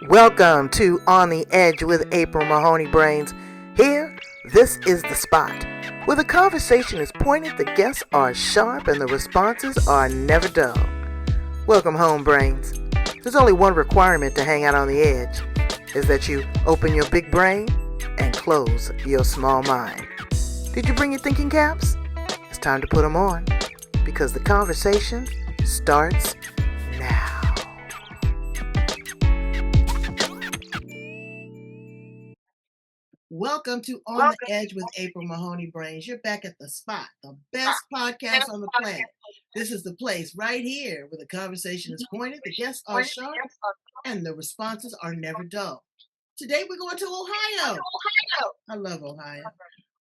Welcome to On the Edge with April Mahoney Brains. Here, this is the spot where the conversation is pointed, the guests are sharp, and the responses are never dull. Welcome home, Brains. There's only one requirement to hang out on the edge, is that you open your big brain and close your small mind. Did you bring your thinking caps? It's time to put them on, because the conversation starts now. Welcome to On the Edge with April Mahoney Brains. You're back at the spot, the best podcast on the planet. This is the place right here where the conversation is pointed, the guests are sharp, and the responses are never dull. Today we're going to Ohio. I love Ohio.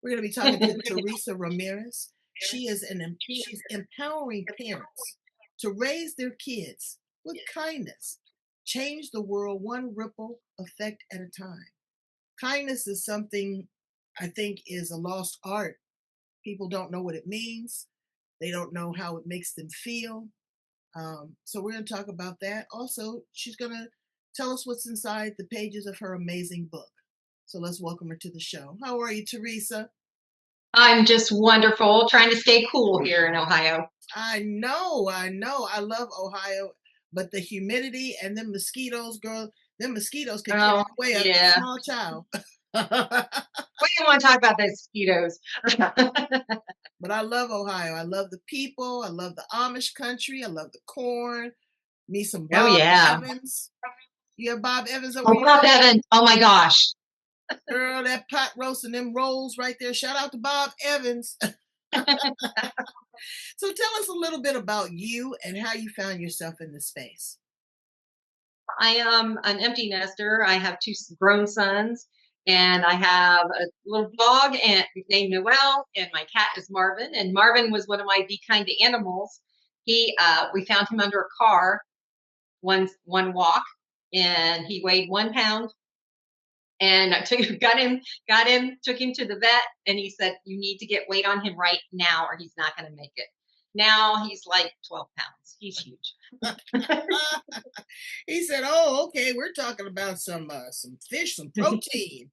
We're going to be talking to Teresa Ramirez. She's empowering parents to raise their kids with kindness, change the world one ripple effect at a time. Kindness is something I think is a lost art. People don't know what it means. They don't know how it makes them feel. So we're going to talk about that. Also, she's going to tell us what's inside the pages of her amazing book. So let's welcome her to the show. How are you, Teresa? I'm just wonderful, trying to stay cool here in Ohio. I know. I love Ohio, but the humidity and them mosquitoes, girl, them mosquitoes can carry away a small child. We don't want to talk about the mosquitoes. But I love Ohio. I love the people. I love the Amish country. I love the corn. Me some Bob Evans. You have Bob Evans over here? Bob Evans. Oh my gosh. Girl, that pot roast and them rolls right there. Shout out to Bob Evans. So tell us a little bit about you and how you found yourself in this space. I am an empty nester. I have two grown sons, and I have a little dog named Noel, and my cat is Marvin. And Marvin was one of my Be Kind to Animals. We found him under a car one walk, and he weighed 1 pound. And I took him to the vet, and he said, "You need to get weight on him right now, or he's not going to make it." Now he's like 12 pounds. He's huge. He said, "Oh, okay, we're talking about some fish, some protein."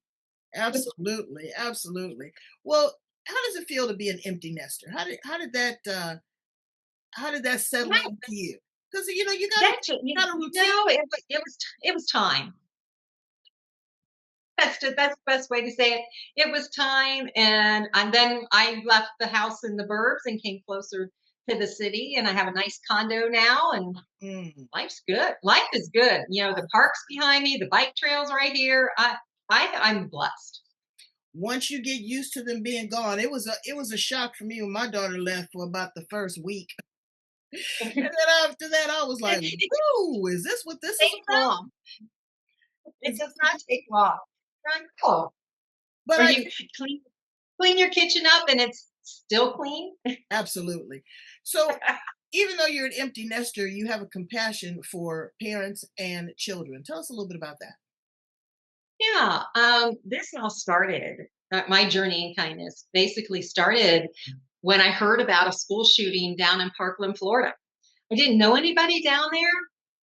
Absolutely. Well, how does it feel to be an empty nester? How did that settle into you? Because you got a routine. No, it was time. That's the best way to say it. It was time, and then I left the house in the burbs and came closer to the city, and I have a nice condo now, and life's good. Life is good. The park's behind me, the bike trails right here. I'm blessed. Once you get used to them being gone, it was a shock for me when my daughter left for about the first week. And then after that, I was like, "Ooh, is this what this is about?" It does not take long. Cool. But you clean your kitchen up and it's still clean? Absolutely. So even though you're an empty nester, you have a compassion for parents and children. Tell us a little bit about that. Yeah, this all started, my journey in kindness basically started when I heard about a school shooting down in Parkland, Florida. I didn't know anybody down there,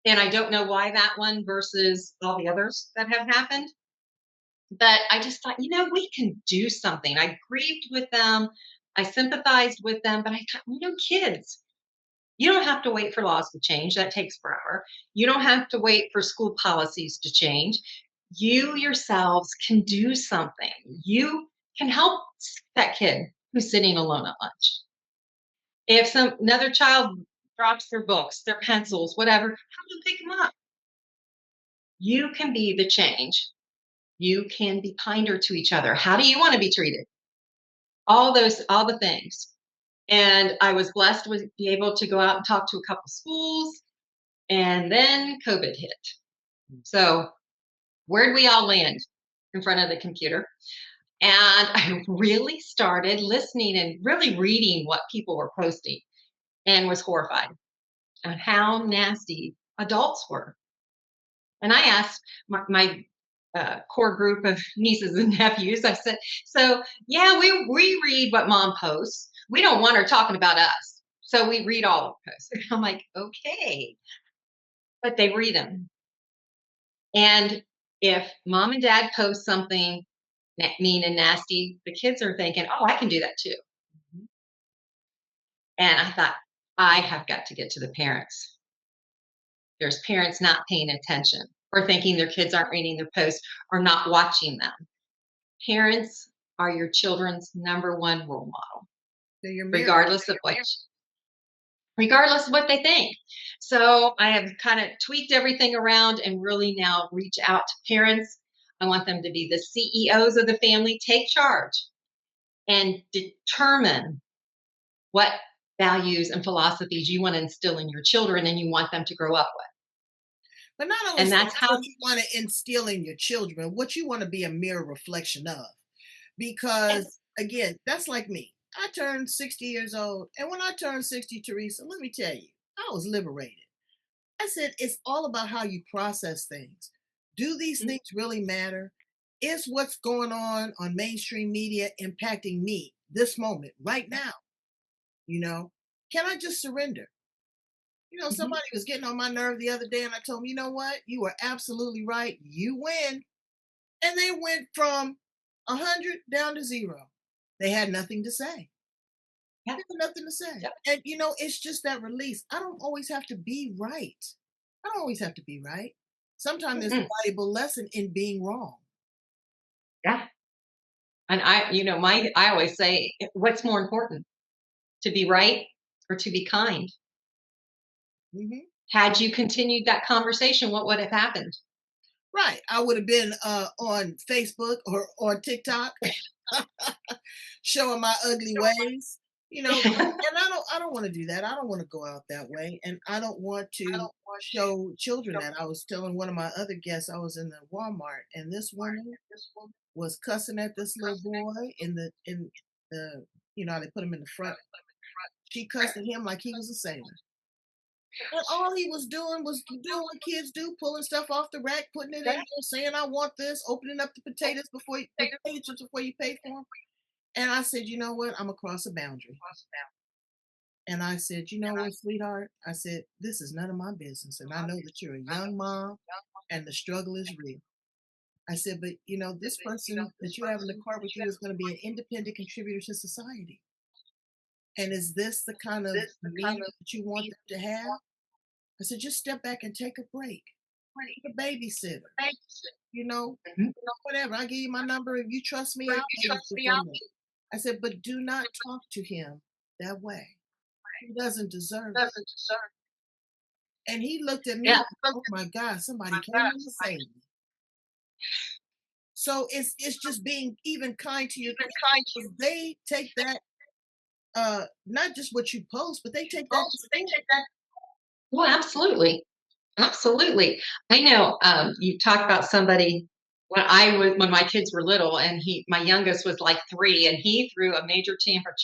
and I don't know why that one versus all the others that have happened. But I just thought, we can do something. I grieved with them. I sympathized with them, but I thought, kids, you don't have to wait for laws to change. That takes forever. You don't have to wait for school policies to change. You yourselves can do something. You can help that kid who's sitting alone at lunch. If another child drops their books, their pencils, whatever, help them pick them up. You can be the change. You can be kinder to each other. How do you want to be treated? All the things. And I was blessed to be able to go out and talk to a couple schools, and then COVID hit. So where'd we all land? In front of the computer. And I really started listening and really reading what people were posting, and was horrified at how nasty adults were. And I asked my core group of nieces and nephews, I said, "So yeah, we read what mom posts. We don't want her talking about us. So we read all of the posts." I'm like, okay. But they read them. And if mom and dad post something mean and nasty, the kids are thinking, oh, I can do that too. Mhm. And I thought, I have got to get to the parents. There's parents not paying attention or thinking their kids aren't reading their posts or not watching them. Parents are your children's number one role model, They're your mirror. regardless of what they think. So I have kind of tweaked everything around and really now reach out to parents. I want them to be the CEOs of the family, take charge and determine what values and philosophies you want to instill in your children and you want them to grow up with. But not only And so that's much how. what you want to instill in your children, what you want to be a mirror reflection of. Because again, that's like me. I turned 60 years old. And when I turned 60, Teresa, let me tell you, I was liberated. I said, it's all about how you process things. Do these things really matter? Is what's going on mainstream media impacting me this moment, right now? You know, can I just surrender? Mhm. Somebody was getting on my nerve the other day, and I told them, you know what? You are absolutely right. You win. And they went from 100 down to 0. They had nothing to say. Yeah. They had nothing to say. Yep. And, it's just that release. I don't always have to be right. I don't always have to be right. Sometimes there's a Mm-mm. valuable lesson in being wrong. Yeah. And I always say, what's more important, to be right or to be kind? Hmm. Had you continued that conversation, what would have happened? Right. I would have been on Facebook or on TikTok showing my ugly ways, and I don't want to do that. I don't want to go out that way. And I don't want to show children that. I was telling one of my other guests, I was in the Walmart and this woman was cussing at this little boy in the they put him in the front. She cussed at him like he was a sailor. And all he was doing what kids do, pulling stuff off the rack, putting it in there, saying, I want this, opening up the potato chips before you pay for them. And I said, you know what? I'm across a boundary. And I said, you know what, sweetheart? I said, this is none of my business. And I know that you're a young mom and the struggle is real. I said, but this person that you have in the cart with you is going to be an independent contributor to society. And is this the kind of demeanor that you want them to have? I said, just step back and take a break. Get a babysitter, you know, Mhm. whatever. I give you my number. If you trust me, I'll babysit for a month. I said, but do not talk to him that way. He doesn't deserve it. And he looked at me Yeah. like, oh my God, somebody came in to save me. So it's just being even kind to your kids because they take that not just what you post, but they take that to school. Well, absolutely. Absolutely. I know, you talked about somebody when my kids were little, and my youngest was like 3, and he threw a major temper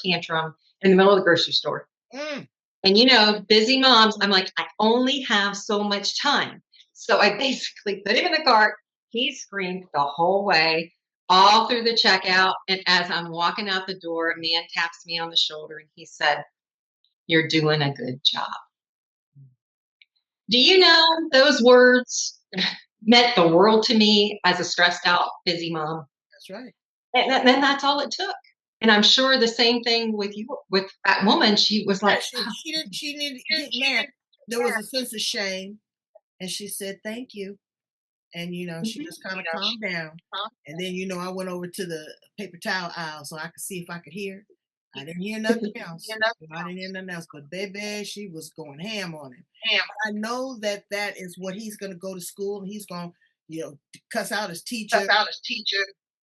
tantrum in the middle of the grocery store. Mm, And busy moms, I'm like, I only have so much time. So I basically put him in the cart. He screamed the whole way, all through the checkout. And as I'm walking out the door, a man taps me on the shoulder and he said, "You're doing a good job." Do you know those words meant the world to me as a stressed out, busy mom? that's right. And that's all it took. And I'm sure the same thing with you, with that woman. She was Yeah, like, she didn't get mad. There was a sense of shame, and she said, "Thank you." And she "Mhm, just kind of calmed down. And then I went over to the paper towel aisle so I could see if I could hear. I didn't hear nothing else. I didn't hear nothing else. But baby, she was going ham on him. I know that that is what he's going to go to school and he's going to, cuss out his teacher,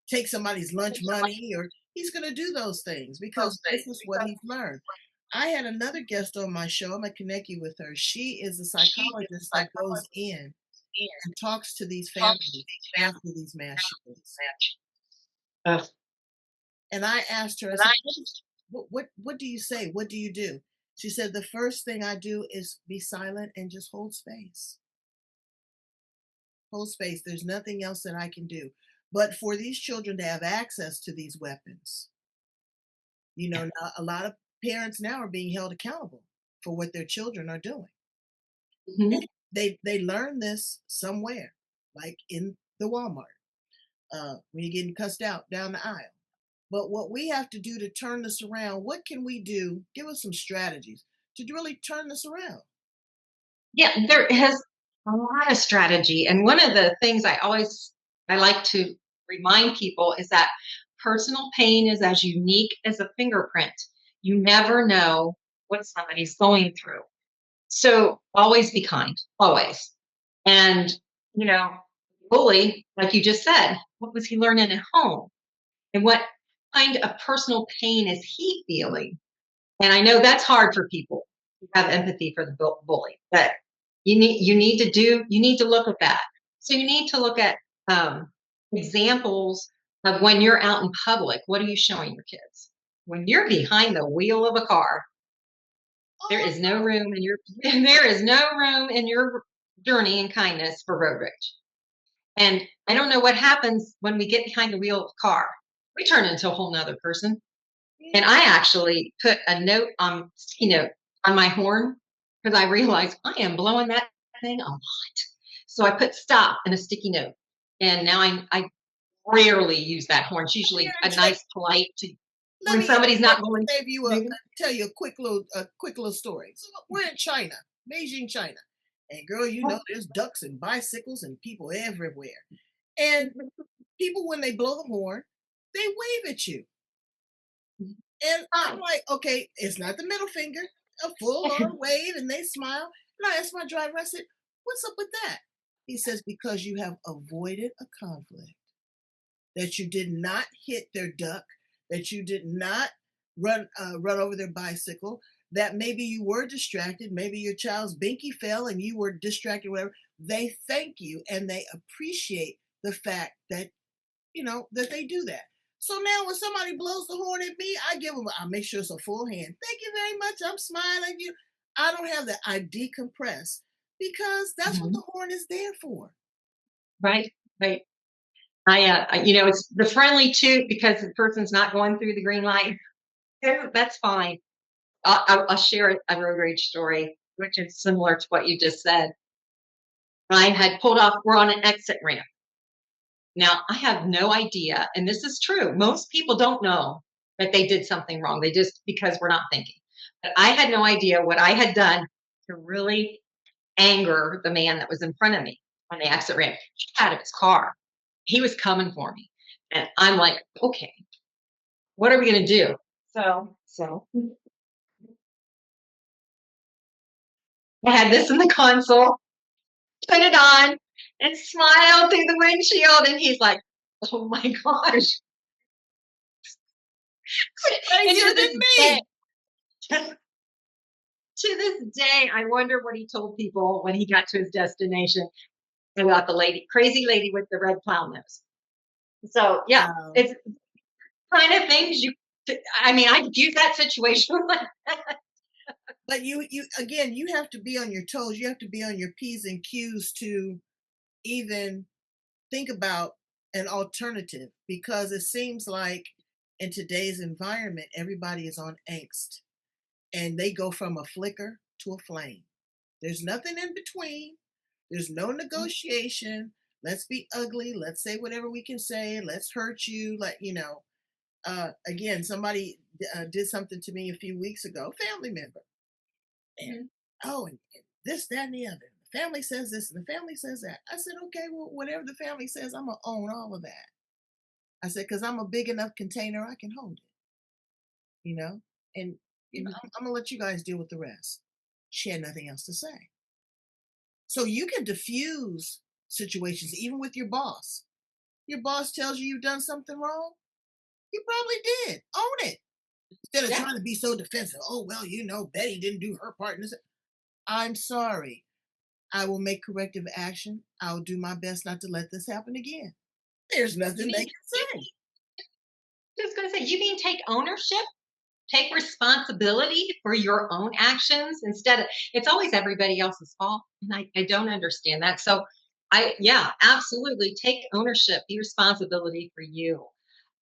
take somebody's lunch money, or he's going to do those things because this is what he's learned. I had another guest on my show. I'm going to connect you with her. She is a psychologist that goes in and talks to these families after these mass shootings. ugh, And I asked her, I said, what do you say? What do you do? She said, the first thing I do is be silent and just hold space. Hold space. There's nothing else that I can do. But for these children to have access to these weapons, yeah, now a lot of parents now are being held accountable for what their children are doing. mhm, They learn this somewhere, like in the Walmart, when you're getting cussed out down the aisle. But what we have to do to turn this around, what can we do? Give us some strategies to really turn this around. Yeah, there has a lot of strategy. And one of the things I like to remind people is that personal pain is as unique as a fingerprint. You never know what somebody's going through. So always be kind, always. And, you know, bully, like you just said, what was he learning at home? And what kind of personal pain is he feeling? And I know that's hard for people who have empathy for the bully, but you need to look at that. So you need to look at um, examples of when you're out in public. What are you showing your kids? When you're behind the wheel of a car, there Oh, is no room in your there is no room in your journey in kindness for road rage. And I don't know what happens when we get behind the wheel of a car. We turn into a whole nother person. And yeah. I actually put a note on sticky note on my horn because I realized I am blowing that thing a lot. So I put stop in a sticky note. And now I rarely use that horn. It's Here usually in a Texas, nice polite to let when me somebody's let not me going save you maybe. tell you a quick little story. So we're in China, Beijing, China, and girl, you know there's ducks and bicycles and people everywhere. And people, when they blow the horn, they wave at you. And I'm like, okay, it's not the middle finger, a full on wave, and they smile. And I asked my driver, I said, what's up with that? He says, because you have avoided a conflict, that you did not hit their duck, that you did not run over their bicycle, that maybe you were distracted, maybe your child's binky fell and you were distracted, whatever. They thank you and they appreciate the fact that that they do that. So now when somebody blows the horn at me, I make sure it's a full hand. Thank you very much. I'm smiling. I don't have that. I decompress because that's what Mhm. the horn is there for. Right, right. It's the friendly toot because the person's not going through the green light. Yeah, that's fine. I'll share a road rage story, which is similar to what you just said. I had pulled off, we're on an exit ramp. Now, I have no idea, and this is true. Most people don't know that they did something wrong. They just, because we're not thinking. But I had no idea what I had done to really anger the man that was in front of me on the exit ramp. He got out of his car. He was coming for me. And I'm like, okay, what are we going to do? So I had this in the console, put it on, and smiled through the windshield. And he's like, oh my gosh. And Crazier to than this day, me. to this day, I wonder what he told people when he got to his destination about the crazy lady with the red plow nose. So yeah, Wow. it's kind of things I mean, I could use that situation. But you again, you have to be on your toes. You have to be on your P's and Q's to even think about an alternative because it seems like in today's environment, everybody is on angst and they go from a flicker to a flame. There's nothing in between. There's no negotiation. Let's be ugly. Let's say whatever we can say. Let's hurt you. Again, somebody did something to me a few weeks ago, family member. And and this, that, and the other. The family says this and the family says that. I said, okay, well, whatever the family says, I'm gonna own all of that. I said, because I'm a big enough container, I can hold it, and I'm gonna let you guys deal with the rest. She had nothing else to say. So you can diffuse situations, even with your boss. Your boss tells you you've done something wrong. You probably did. Own it. Instead of Yeah, trying to be so defensive. Oh, well, Betty didn't do her part. I'm sorry. I will make corrective action. I'll do my best not to let this happen again. There's you nothing they mean can say. just going to say, you mean take ownership, take responsibility for your own actions instead of it's always everybody else's fault. And I don't understand that. So yeah, absolutely take ownership, be responsibility for you.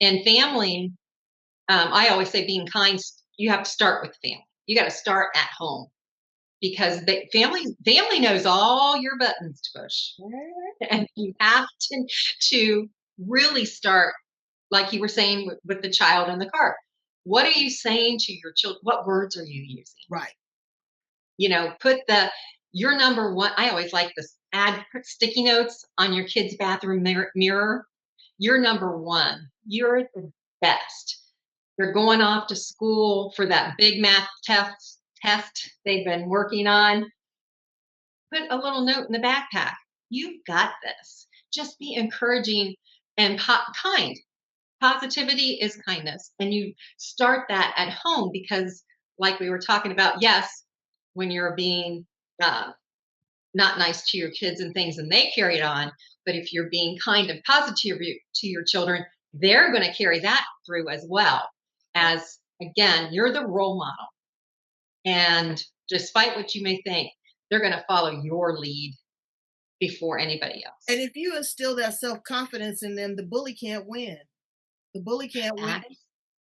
And family, I always say being kind, you have to start with family. You got to start at home. because family knows all your buttons to push, and you have to really start, like you were saying with the child in the car. What are you saying to your children? What words are you using? Right. Put your number one. I always like this. Put sticky notes on your kid's bathroom mirror. You're number one. You're the best. They're going off to school for that big math test they've been working on. Put a little note in the backpack. You've got this. Just be encouraging and kind. Positivity is kindness. And you start that at home because, like we were talking about, yes, when you're being not nice to your kids and things and they carry it on, but if you're being kind and positive to your children, they're going to carry that through as well. As, again, you're the role model. And despite what you may think, they're going to follow your lead before anybody else. And if you instill that self-confidence in them, the bully can't win. The bully can't win,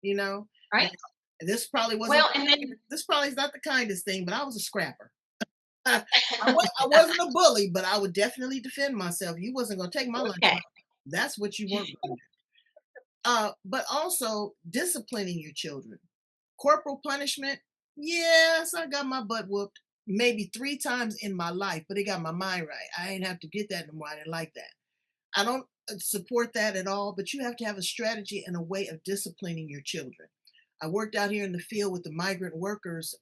you know. Right. And this probably wasn't. Well, and then this probably is not the kindest thing, but I was a scrapper. I wasn't a bully, but I would definitely defend myself. You wasn't going to take my lunch money. That's what you weren't going to do. But also disciplining your children. Corporal punishment. Yes, I got my butt whooped maybe 3 times in my life, but it got my mind right. I ain't have to get that no more. I didn't like that. I don't support that at all, but you have to have a strategy and a way of disciplining your children. I worked out here in the field with the migrant workers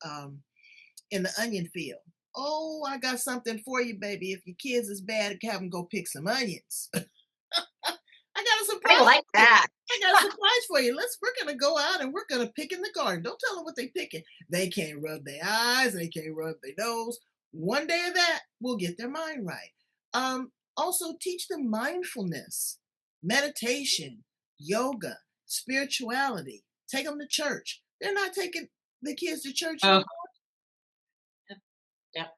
in the onion field. Oh, I got something for you, baby. If your kids is bad, have them go pick some onions. I got a surprise. I like that. I got a surprise for you. We're gonna go out and we're gonna pick in the garden. Don't tell them what they picking. They can't rub their eyes. They can't rub their nose. One day of that, we'll get their mind right. Also, teach them mindfulness, meditation, yoga, spirituality. Take them to church. They're not taking the kids to church no more. Yeah.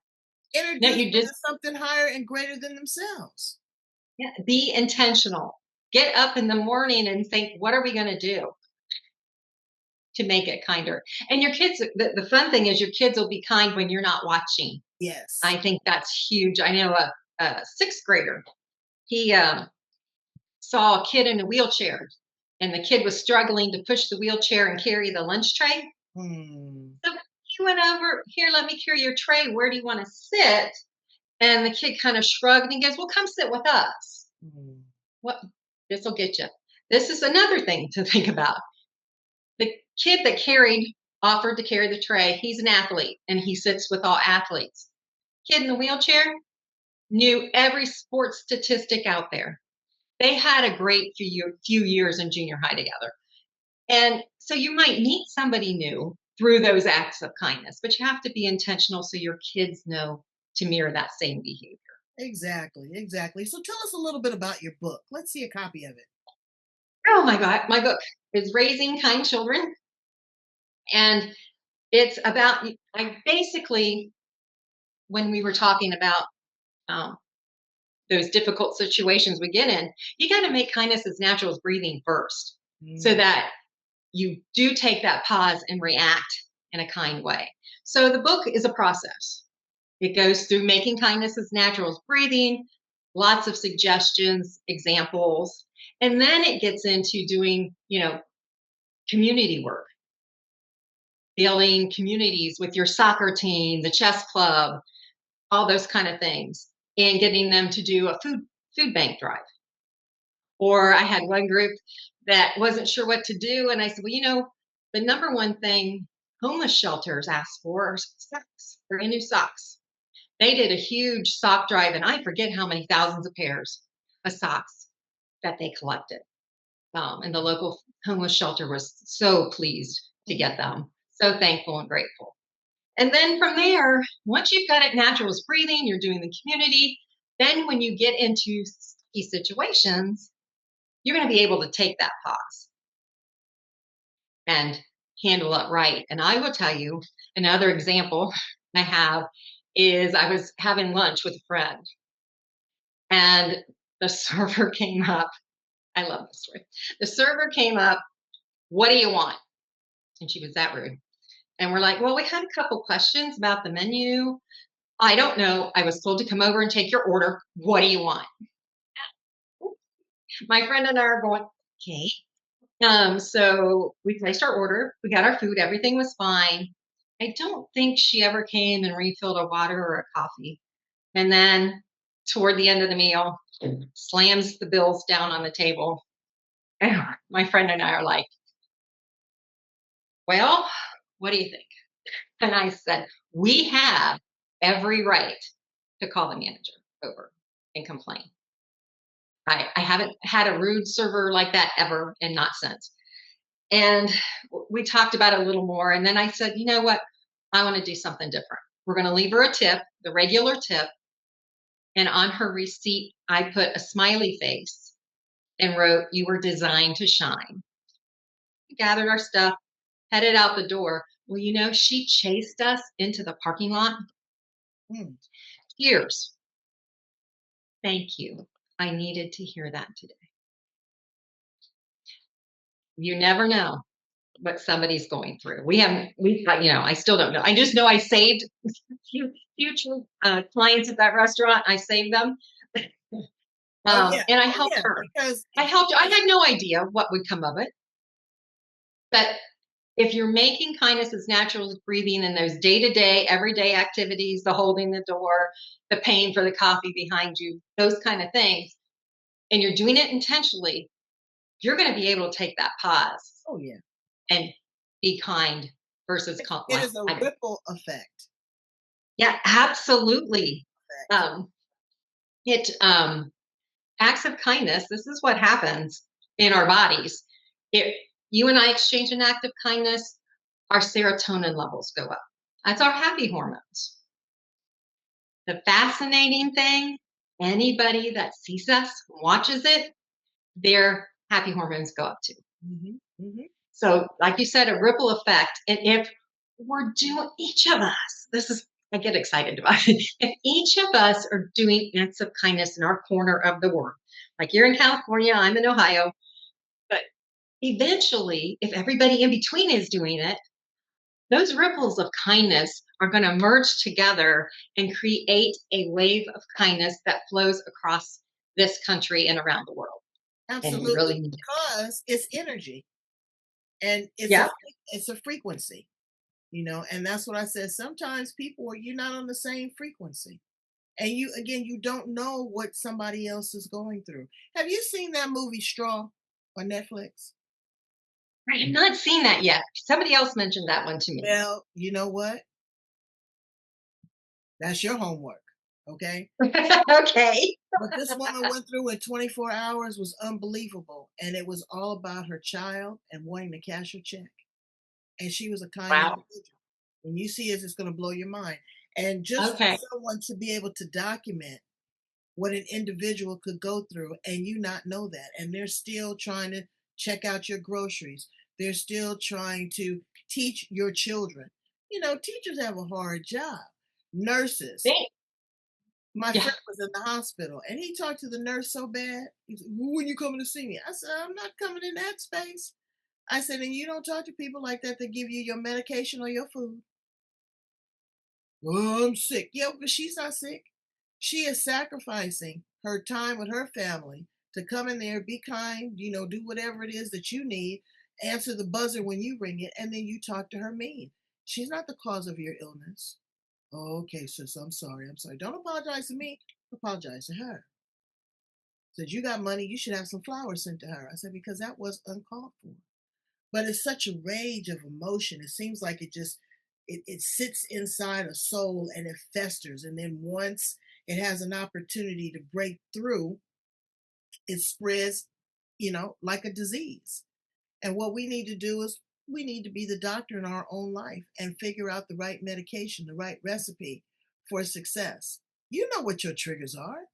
Introduce them to something higher and greater than themselves. Yeah. Be intentional. Get up in the morning and think, what are we going to do to make it kinder? And your kids, the fun thing is your kids will be kind when you're not watching. Yes. I think that's huge. I know a 6th grader, he saw a kid in a wheelchair and the kid was struggling to push the wheelchair and carry the lunch tray. So he went over, here, let me carry your tray. Where do you want to sit? And the kid kind of shrugged and he goes, well, come sit with us. What? This will get you. This is another thing to think about. The kid that offered to carry the tray, he's an athlete and he sits with all athletes. Kid in the wheelchair knew every sports statistic out there. They had a great few years in junior high together. And so you might meet somebody new through those acts of kindness, but you have to be intentional so your kids know to mirror that same behavior. Exactly. So tell us a little bit about your book. Let's see a copy of it. Oh my God. My book is Raising Kind Children. And it's about, when we were talking about those difficult situations we get in, you got to make kindness as natural as breathing first, so that you do take that pause and react in a kind way. So the book is a process. It goes through making kindness as natural as breathing, lots of suggestions, examples, and then it gets into doing, community work, building communities with your soccer team, the chess club, all those kind of things, and getting them to do a food bank drive. Or I had one group that wasn't sure what to do, and I said, well, the number one thing homeless shelters ask for are socks, brand new socks. They did a huge sock drive, and I forget how many thousands of pairs of socks that they collected. And the local homeless shelter was so pleased to get them, so thankful and grateful. And then from there, once you've got it natural as breathing, you're doing the community, then when you get into sticky situations, you're going to be able to take that pause and handle it right. And I will tell you another example I have is I was having lunch with a friend and the server came up. I love this story. The server came up. What do you want? And she was that rude. And we're like, well, we had a couple questions about the menu. I don't know. I was told to come over and take your order. What do you want? My friend and I are going, okay. So we placed our order. We got our food. Everything was fine. I don't think she ever came and refilled a water or a coffee. And then toward the end of the meal, slams the bills down on the table. And my friend and I are like, well, what do you think? And I said, we have every right to call the manager over and complain. I haven't had a rude server like that ever and not since. And we talked about it a little more. And then I said, you know what? I want to do something different. We're going to leave her a tip, the regular tip. And on her receipt, I put a smiley face and wrote, you were designed to shine. We gathered our stuff, headed out the door. Well, she chased us into the parking lot. Hmm. Tears. Thank you. I needed to hear that today. You never know what somebody's going through. I still don't know. I just know I saved future clients at that restaurant. I saved them. Oh yeah, And I oh helped yeah, her. because I helped her. I had no idea what would come of it. But if you're making kindness as natural as breathing and those day-to-day, everyday activities, the holding the door, the paying for the coffee behind you, those kind of things, and you're doing it intentionally, you're going to be able to take that pause oh yeah, and be kind versus it is a ripple effect. yeah, absolutely. Um, it Acts of kindness. This is what happens in our bodies. If you and I exchange an act of kindness, our serotonin levels go up. That's our happy hormones. The fascinating thing, anybody that sees us, watches it, their happy hormones go up too. Mm-hmm. Mm-hmm. So, like you said, a ripple effect. And if we're doing each of us, I get excited about it. If each of us are doing acts of kindness in our corner of the world, like you're in California, I'm in Ohio, but eventually, if everybody in between is doing it, those ripples of kindness are going to merge together and create a wave of kindness that flows across this country and around the world. And we Absolutely, really need it. because it's energy and Yeah. it's a frequency, and that's what I said. Sometimes you're not on the same frequency. And you don't know what somebody else is going through. Have you seen that movie Straw on Netflix? I have not seen that yet. Somebody else mentioned that one to me. Well, you know what? That's your homework. Okay. Okay. What this woman went through in 24 hours was unbelievable. And it was all about her child and wanting to cash her check. And she was a kind Wow. individual. When you see it, it's going to blow your mind. And just for Okay. someone to be able to document what an individual could go through and you not know that, and they're still trying to check out your groceries, they're still trying to teach your children. Teachers have a hard job. Nurses. Thanks. My Yeah. friend was in the hospital and he talked to the nurse so bad. He said, when you coming to see me? I said, I'm not coming in that space. I said, and you don't talk to people like that give you your medication or your food. Well, I'm sick. Yeah, but she's not sick. She is sacrificing her time with her family to come in there, be kind, do whatever it is that you need, answer the buzzer when you ring it, and then you talk to her mean. She's not the cause of your illness. Oh, okay, sis, I'm sorry. I'm sorry. Don't apologize to me. Apologize to her. Said, you got money, you should have some flowers sent to her. I said, because that was uncalled for. But it's such a rage of emotion. It seems like it sits inside a soul and it festers. And then once it has an opportunity to break through, it spreads, like a disease. And what we need to do is we need to be the doctor in our own life and figure out the right medication, the right recipe for success. You know what your triggers are.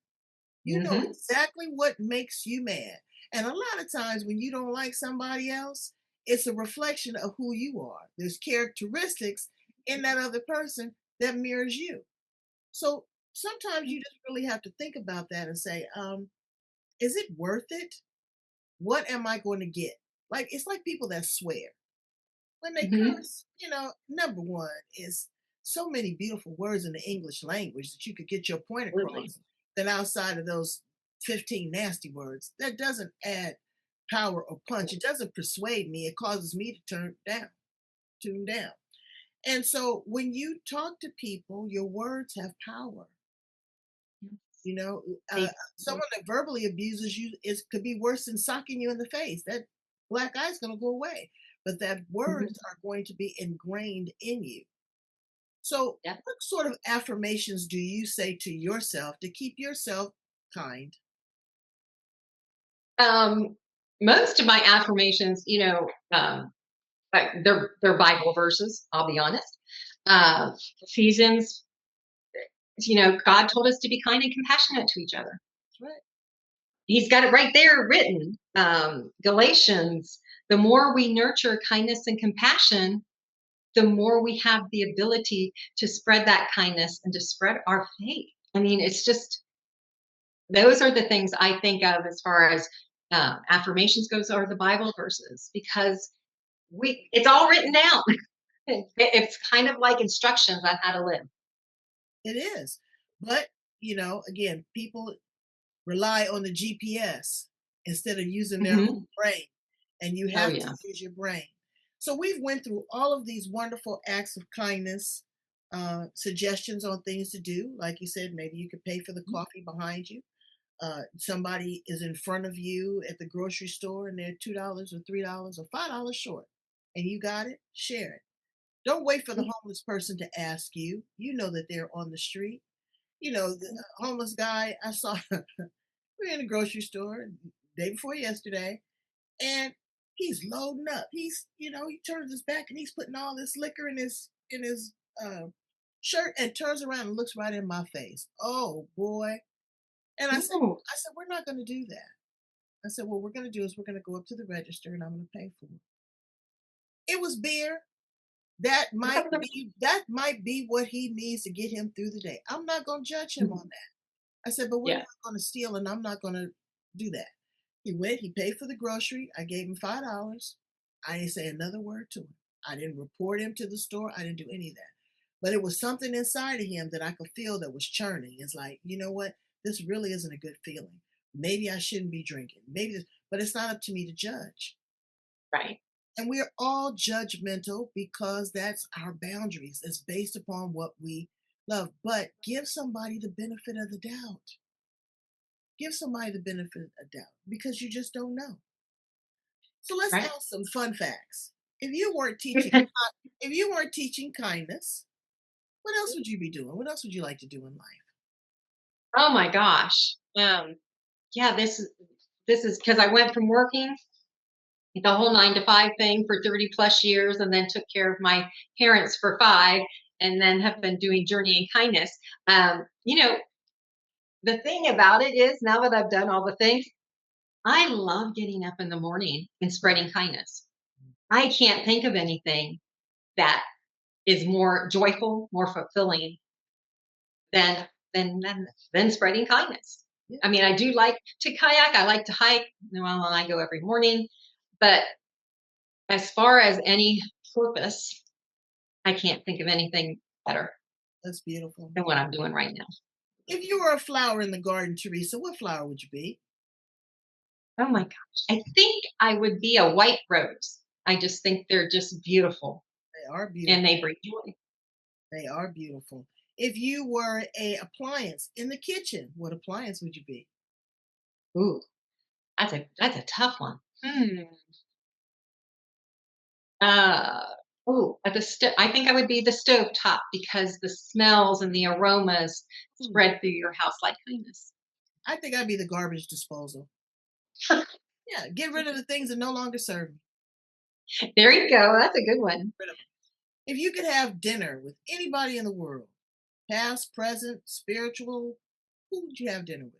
You know Hmm. exactly what makes you mad. And a lot of times when you don't like somebody else, it's a reflection of who you are. There's characteristics in that other person that mirrors you. So sometimes you just really have to think about that and say, is it worth it? What am I going to get? Like, it's like people that swear. When they Mhm. curse, number one is so many beautiful words in the English language that you could get your point Absolutely. across than outside of those 15 nasty words. That doesn't add power or punch. It doesn't persuade me. It causes me to tune down. And so when you talk to people, your words have power. Yes. You know, They someone that verbally abuses you is could be worse than socking you in the face. That black eye's going to go away, but that Mhm. words are going to be ingrained in you. So, Yeah. what sort of affirmations do you say to yourself to keep yourself kind? Um, Most of my affirmations, they're Bible verses. I'll be honest. Uh, Ephesians, God told us to be kind and compassionate to each other. That's right. He's got it right there written. Galatians, the more we nurture kindness and compassion, the more we have the ability to spread that kindness and to spread our faith. I mean, it's just those are the things I think of as far as affirmations goes, are the Bible verses, because it's all written down. It's kind of like instructions on how to live. It is. But, again, people rely on the GPS instead of using their Hmm. own brain, and you Oh have to yeah. use your brain. So we've went through all of these wonderful acts of kindness, suggestions on things to do. Like you said, maybe you could pay for the coffee behind you. Somebody is in front of you at the grocery store and they're $2 or $3 or $5 short, and you got it. Share it. Don't wait for the homeless person to ask you. You know that they're on the street. The homeless guy I saw. We're in the grocery store day before yesterday, and he's loading up. He turns his back and he's putting all this liquor in his uh, shirt and turns around and looks right in my face. Oh boy! And I said, Ooh. I said, we're not going to do that. I said, what we're going to do is we're going to go up to the register and I'm going to pay for it. It was beer. That might be what he needs to get him through the day. I'm not going to judge him on that. I said, but we're Yeah. not going to steal and I'm not going to do that. He went, he paid for the grocery. I gave him $5. I didn't say another word to him. I didn't report him to the store. I didn't do any of that. But it was something inside of him that I could feel that was churning. It's like, you know what? This really isn't a good feeling. Maybe I shouldn't be drinking. But it's not up to me to judge. Right. And we're all judgmental because that's our boundaries. It's based upon what we love. But give somebody the benefit of the doubt. Give somebody the benefit of the doubt because you just don't know. So let's Right. ask some fun facts. If you weren't teaching, if you weren't teaching kindness, what else would you be doing? What else would you like to do in life? Oh my gosh. Yeah, this is because I went from working the whole 9 to 5 thing for 30 plus years, and then took care of my parents for 5, and then have been doing journey and kindness. The thing about it is, now that I've done all the things, I love getting up in the morning and spreading kindness. I can't think of anything that is more joyful, more fulfilling than than spreading kindness. Yeah, I mean, I do like to kayak. I like to hike. Well, I go every morning, but as far as any purpose, I can't think of anything better that's beautiful. than what I'm doing right now. If you were a flower in the garden, Teresa, what flower would you be? Oh my gosh. I think I would be a white rose. I just think they're just beautiful They are and beautiful. they bring joy. They are beautiful. If you were a appliance in the kitchen, what appliance would you be? Ooh, that's a tough one. Uh, at the I think I would be the stove top, because the smells and the aromas Hmm, spread through your house like kindness. I think I'd be the garbage disposal. Yeah, get rid of the things that no longer serve me. There you go. That's a good one. Rid of 'em. If you could have dinner with anybody in the world, past, present, spiritual, who would you have dinner with?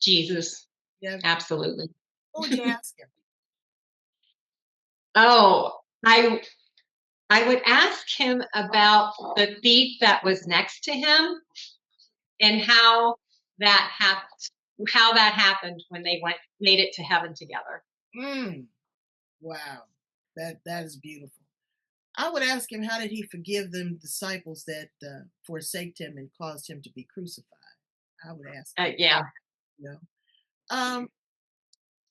Jesus. Yeah, Absolutely. what would you ask him? Oh, I would ask him about the thief that was next to him, and that happened how that happened when they made it to heaven together. Mm, wow. That is beautiful. I would ask him, how did he forgive them disciples that forsaked him and caused him to be crucified? I would ask him. Yeah. You know, um,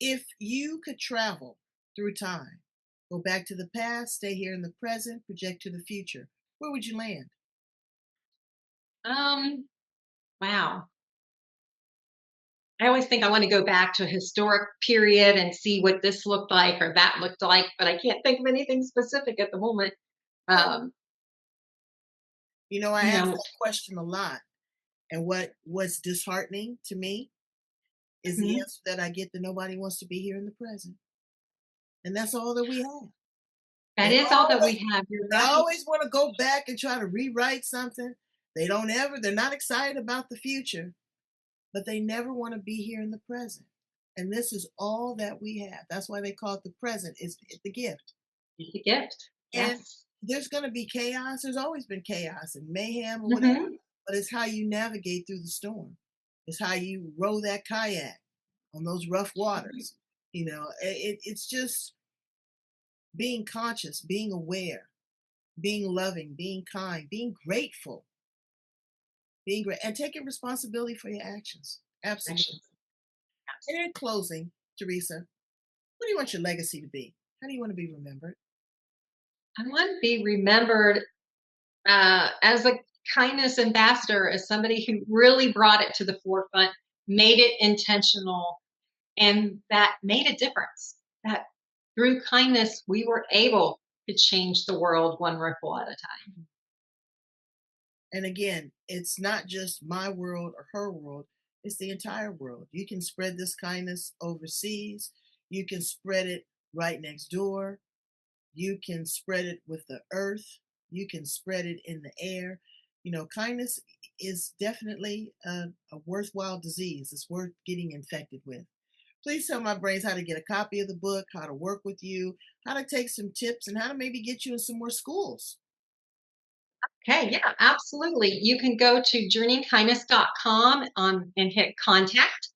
if you could travel through time, go back to the past, stay here in the present, project to the future, where would you land? Um, wow. I always think I want to go back to a historic period and see what this looked like or that looked like, but I can't think of anything specific at the moment. Well, Um, I you ask know, that question a lot, and what's disheartening to me is the mhm. answer that I get, that nobody wants to be here in the present, and that's all that we have. That They is all that always we have. You're they right. always want to go back and try to rewrite something. They're not excited about the future, but they never want to be here in the present. And this is all that we have. That's why they call it the present. It's the gift. It's a gift. And Yes. there's going to be chaos. There's always been chaos and mayhem or whatever. Hmm. But it's how you navigate through the storm. It's how you row that kayak on those rough waters. It's just being conscious, being aware, being loving, being kind, being grateful, being great, and taking responsibility for your actions. Absolutely. Actions. Yes. And in closing, Teresa, what do you want your legacy to be? How do you want to be remembered? I want to be remembered as a kindness ambassador, as somebody who really brought it to the forefront, made it intentional, and that made a difference. That through kindness, we were able to change the world one ripple at a time. And again, it's not just my world or her world, it's the entire world. You can spread this kindness overseas, you can spread it right next door, you can spread it with the earth, you can spread it in the air. Kindness is definitely a worthwhile disease. It's worth getting infected with. Please tell my brains how to get a copy of the book, how to work with you, how to take some tips, and how to maybe get you in some more schools. Okay, yeah, absolutely. You can go to journeyingkindness.com and hit contact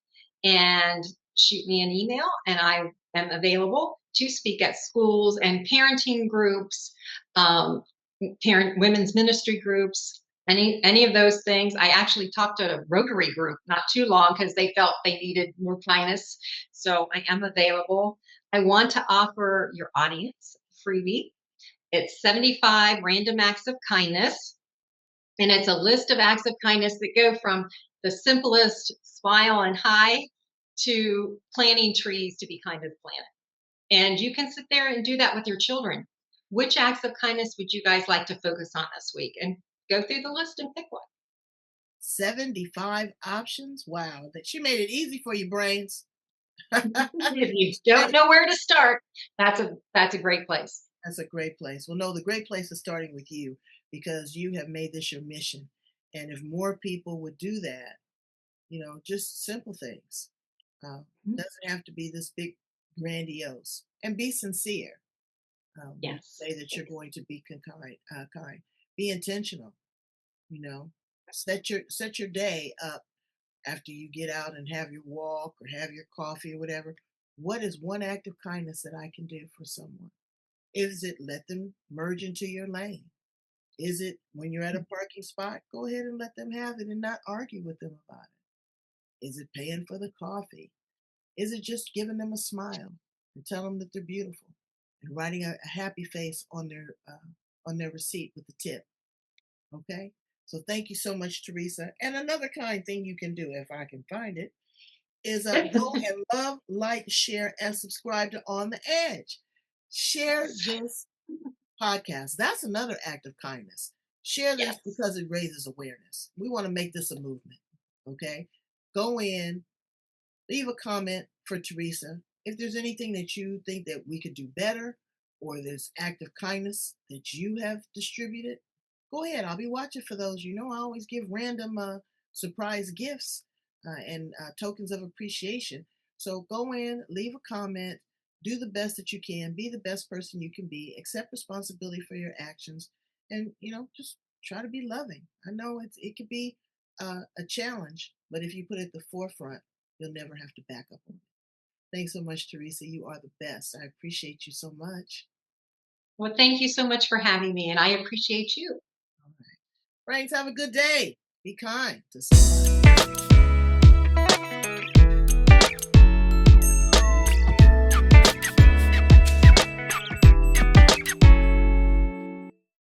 and shoot me an email, and I am available to speak at schools and parenting groups, um, parent women's ministry groups, any of those things. I actually talked to a Rotary group not too long because they felt they needed more kindness. So I am available. I want to offer your audience a freebie. It's 75 random acts of kindness. And it's a list of acts of kindness that go from the simplest smile and hi to planting trees to be kind to the planet. And you can sit there and do that with your children. Which acts of kindness would you guys like to focus on this week? And go through the list and pick one. 75 options. Wow, that she made it easy for you, brains. If you don't know where to start, that's a great place. That's a great place. Well, no, the great place is starting with you, because you have made this your mission. And if more people would do that, just simple things, doesn't have to be this big, grandiose, and be sincere. When you Yes. say that you're going to be kind, be intentional. You know, set your day up after you get out and have your walk or have your coffee or whatever. What is one act of kindness that I can do for someone? Is it let them merge into your lane? Is it when you're at a parking spot, go ahead and let them have it and not argue with them about it? Is it paying for the coffee? Is it just giving them a smile and tell them that they're beautiful and writing a happy face on their receipt with the tip? Okay. So thank you so much, Teresa. And another kind thing you can do, if I can find it, is go and love, like, share, and subscribe to On the Edge. Share this podcast. That's another act of kindness. Share this Yes. because it raises awareness. We want to make this a movement. Okay. Go in, leave a comment for Teresa. If there's anything that you think that we could do better, or this act of kindness that you have distributed, go ahead. I'll be watching for those. I always give random surprise gifts and tokens of appreciation. So go in, leave a comment, do the best that you can, be the best person you can be, accept responsibility for your actions, and just try to be loving. I know it could be a challenge, but if you put it at the forefront, you'll never have to back up on it. Thanks so much, Teresa. You are the best. I appreciate you so much. Well, thank you so much for having me, and I appreciate you. All right. Brains, have a good day. Be kind to someone.